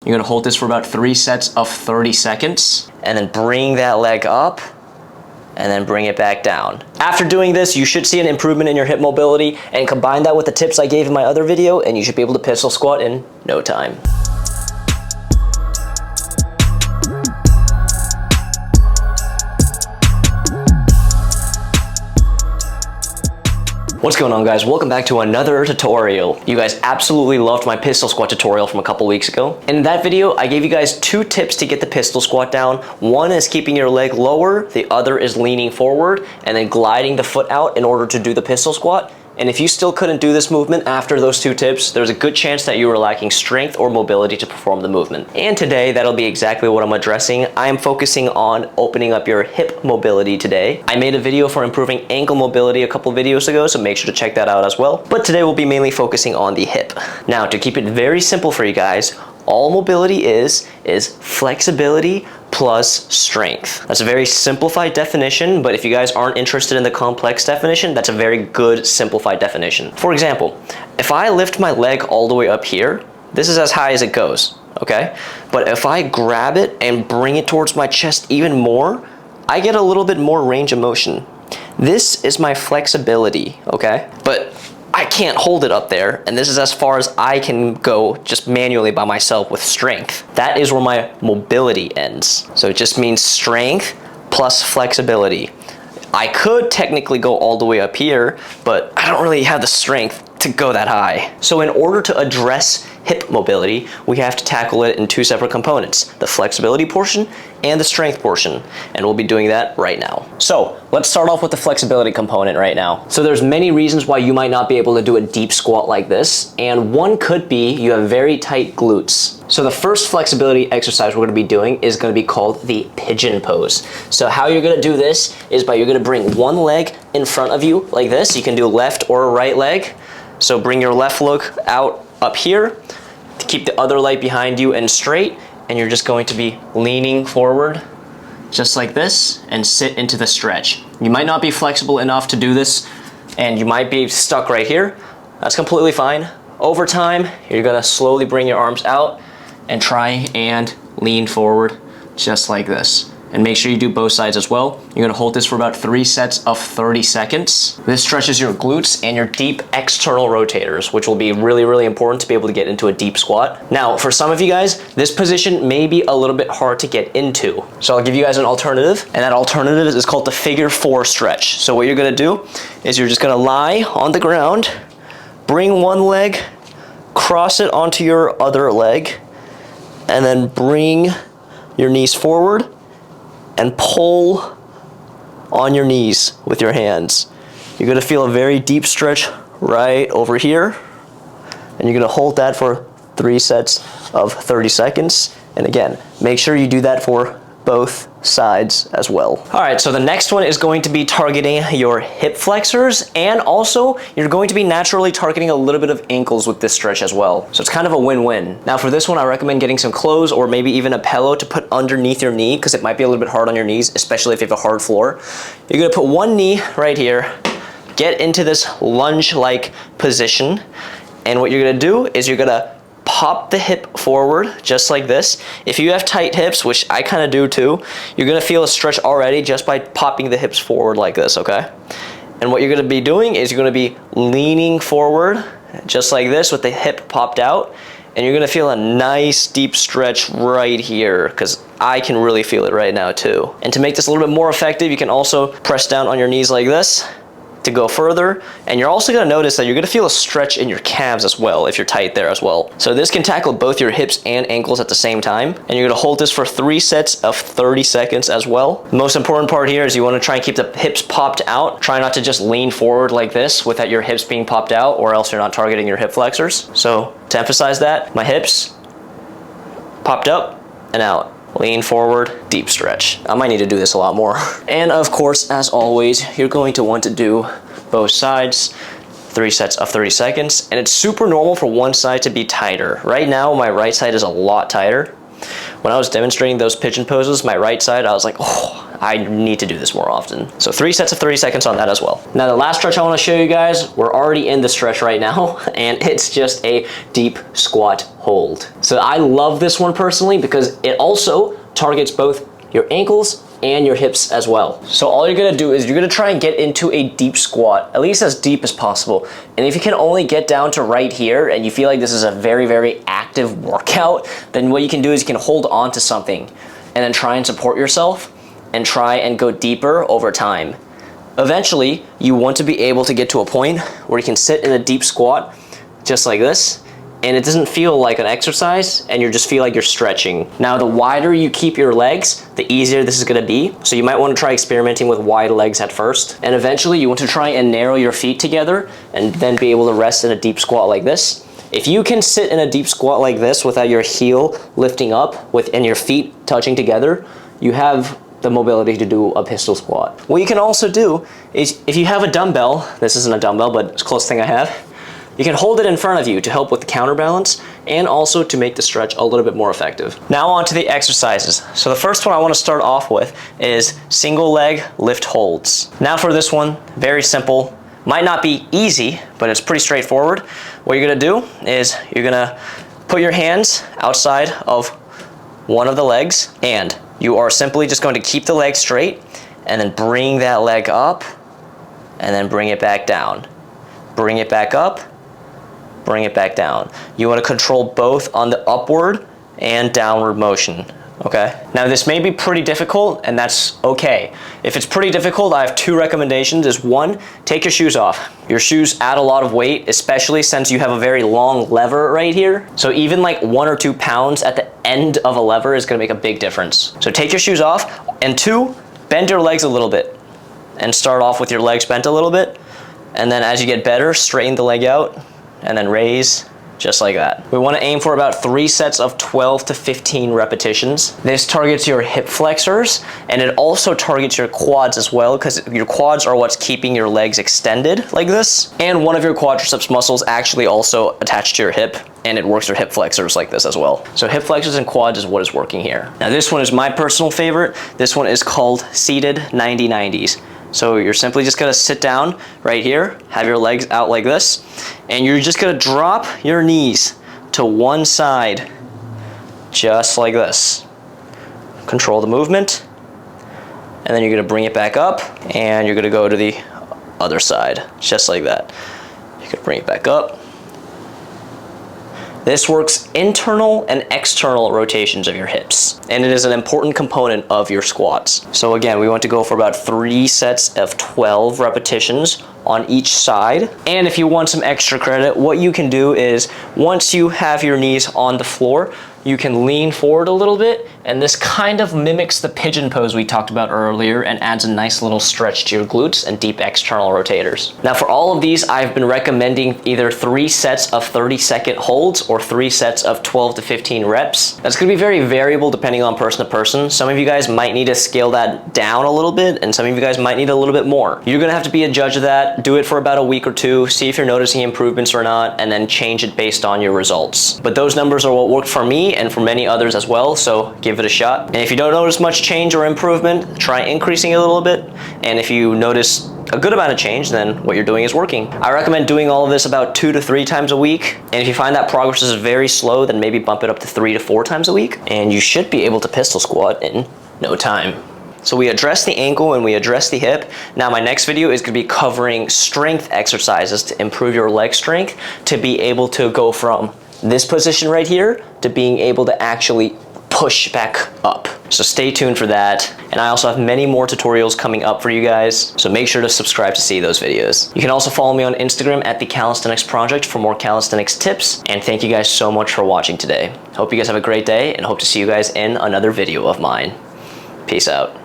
You're gonna hold this for about 3 sets of 30 seconds, and then bring that leg up, and then bring it back down. After doing this, you should see an improvement in your hip mobility, and combine that with the tips I gave in my other video, and you should be able to pistol squat in no time. What's going on, guys? Welcome back to another tutorial. You guys absolutely loved my pistol squat tutorial from a couple weeks ago. In that video, I gave you guys 2 tips to get the pistol squat down. One is keeping your leg lower, the other is leaning forward and then gliding the foot out in order to do the pistol squat. And if you still couldn't do this movement after those 2 tips, there's a good chance that you were lacking strength or mobility to perform the movement. And today, that'll be exactly what I'm addressing. I am focusing on opening up your hip mobility today. I made a video for improving ankle mobility a couple videos ago, so make sure to check that out as well. But today we'll be mainly focusing on the hip. Now, to keep it very simple for you guys, all mobility is flexibility plus strength. That's a very simplified definition, but if you guys aren't interested in the complex definition, that's a very good simplified definition. For example, if I lift my leg all the way up here, this is as high as it goes, okay? But if I grab it and bring it towards my chest even more, I get a little bit more range of motion. This is my flexibility, okay? But I can't hold it up there, and this is as far as I can go just manually by myself with strength. That is where my mobility ends. So it just means strength plus flexibility. I could technically go all the way up here, but I don't really have the strength to go that high. So in order to address hip mobility, we have to tackle it in 2 separate components, the flexibility portion and the strength portion. And we'll be doing that right now. So let's start off with the flexibility component right now. So there's many reasons why you might not be able to do a deep squat like this. And one could be you have very tight glutes. So the first flexibility exercise we're gonna be doing is gonna be called the pigeon pose. So how you're gonna do this is you're gonna bring one leg in front of you like this. You can do left or right leg. So bring your left leg out up here to keep the other leg behind you and straight, and you're just going to be leaning forward just like this and sit into the stretch. You might not be flexible enough to do this and you might be stuck right here. That's completely fine. Over time, you're gonna slowly bring your arms out and try and lean forward just like this. And make sure you do both sides as well. You're gonna hold this for about 3 sets of 30 seconds. This stretches your glutes and your deep external rotators, which will be really, really important to be able to get into a deep squat. Now, for some of you guys, this position may be a little bit hard to get into. So I'll give you guys an alternative, and that alternative is called the figure 4 stretch. So what you're gonna do is you're just gonna lie on the ground, bring one leg, cross it onto your other leg, and then bring your knees forward and pull on your knees with your hands. You're gonna feel a very deep stretch right over here, and you're gonna hold that for 3 sets of 30 seconds. And again, make sure you do that for both sides as well. All right, so the next one is going to be targeting your hip flexors, and also you're going to be naturally targeting a little bit of ankles with this stretch as well. So it's kind of a win-win. Now for this one, I recommend getting some clothes or maybe even a pillow to put underneath your knee, because it might be a little bit hard on your knees, especially if you have a hard floor. You're gonna put one knee right here, get into this lunge-like position, and what you're gonna do is you're gonna pop the hip forward just like this. If you have tight hips, which I kind of do too, you're gonna feel a stretch already just by popping the hips forward like this, okay? And what you're gonna be doing is you're gonna be leaning forward just like this with the hip popped out, and you're gonna feel a nice deep stretch right here, because I can really feel it right now too. And to make this a little bit more effective, you can also press down on your knees like this to go further, and you're also going to notice that you're going to feel a stretch in your calves as well if you're tight there as well. So this can tackle both your hips and ankles at the same time, and you're going to hold this for 3 sets of 30 seconds as well. The most important part here is you want to try and keep the hips popped out. Try not to just lean forward like this without your hips being popped out, or else you're not targeting your hip flexors. So to emphasize that, my hips popped up and out. Lean forward, deep stretch. I might need to do this a lot more. And of course, as always, you're going to want to do both sides, 3 sets of 30 seconds. And it's super normal for one side to be tighter. Right now, my right side is a lot tighter. when I was demonstrating those pigeon poses, my right side, I was like, oh, I need to do this more often. So 3 sets of 30 seconds on that as well. Now the last stretch I want to show you guys, we're already in the stretch right now, and it's just a deep squat hold. So I love this one personally because it also targets both your ankles and your hips as well. So all you're gonna do is you're gonna try and get into a deep squat, at least as deep as possible. And if you can only get down to right here and you feel like this is a very, very active workout, then what you can do is you can hold on to something and then try and support yourself and try and go deeper over time. Eventually, you want to be able to get to a point where you can sit in a deep squat just like this, and it doesn't feel like an exercise and you just feel like you're stretching. Now, the wider you keep your legs, the easier this is gonna be. So you might wanna try experimenting with wide legs at first. And eventually you want to try and narrow your feet together and then be able to rest in a deep squat like this. If you can sit in a deep squat like this without your heel lifting up and your feet touching together, you have the mobility to do a pistol squat. What you can also do is if you have a dumbbell, this isn't a dumbbell, but it's the closest thing I have, you can hold it in front of you to help with the counterbalance and also to make the stretch a little bit more effective. Now on to the exercises. So the first one I want to start off with is single leg lift holds. Now for this one, very simple. Might not be easy, but it's pretty straightforward. What you're gonna do is you're gonna put your hands outside of one of the legs, and you are simply just going to keep the leg straight and then bring that leg up and then bring it back down. Bring it back up, bring it back down. You want to control both on the upward and downward motion, okay? Now this may be pretty difficult, and that's okay. If it's pretty difficult, I have 2 recommendations. Is 1, take your shoes off. Your shoes add a lot of weight, especially since you have a very long lever right here. So even like 1 or 2 pounds at the end of a lever is gonna make a big difference. So take your shoes off, and 2, bend your legs a little bit and start off with your legs bent a little bit. And then as you get better, straighten the leg out and then raise just like that. We want to aim for about 3 sets of 12 to 15 repetitions. This targets your hip flexors, and it also targets your quads as well, because your quads are what's keeping your legs extended like this. And one of your quadriceps muscles actually also attached to your hip, and it works your hip flexors like this as well. So hip flexors and quads is what is working here. Now this one is my personal favorite. This one is called seated 90-90s. So you're simply just gonna sit down right here, have your legs out like this, and you're just gonna drop your knees to one side, just like this. Control the movement, and then you're gonna bring it back up, and you're gonna go to the other side, just like that. You can bring it back up. This works internal and external rotations of your hips, and it is an important component of your squats. So again, we want to go for about 3 sets of 12 repetitions on each side. And if you want some extra credit, what you can do is once you have your knees on the floor, you can lean forward a little bit, and this kind of mimics the pigeon pose we talked about earlier and adds a nice little stretch to your glutes and deep external rotators. Now for all of these, I've been recommending either 3 sets of 30-second holds or 3 sets of 12 to 15 reps. That's gonna be very variable depending on person to person. Some of you guys might need to scale that down a little bit, and some of you guys might need a little bit more. You're gonna have to be a judge of that. Do it for about a week or 2, see if you're noticing improvements or not, and then change it based on your results. But those numbers are what worked for me and for many others as well, so give it a shot. And if you don't notice much change or improvement, try increasing it a little bit. And if you notice a good amount of change, then what you're doing is working. I recommend doing all of this about 2 to 3 times a week. And if you find that progress is very slow, then maybe bump it up to 3 to 4 times a week. And you should be able to pistol squat in no time. So we addressed the ankle and we addressed the hip. Now my next video is gonna be covering strength exercises to improve your leg strength, to be able to go from this position right here to being able to actually push back up. So stay tuned for that. And I also have many more tutorials coming up for you guys, so make sure to subscribe to see those videos. You can also follow me on Instagram at The Calisthenics Project for more calisthenics tips. And thank you guys so much for watching today. Hope you guys have a great day, and hope to see you guys in another video of mine. Peace out.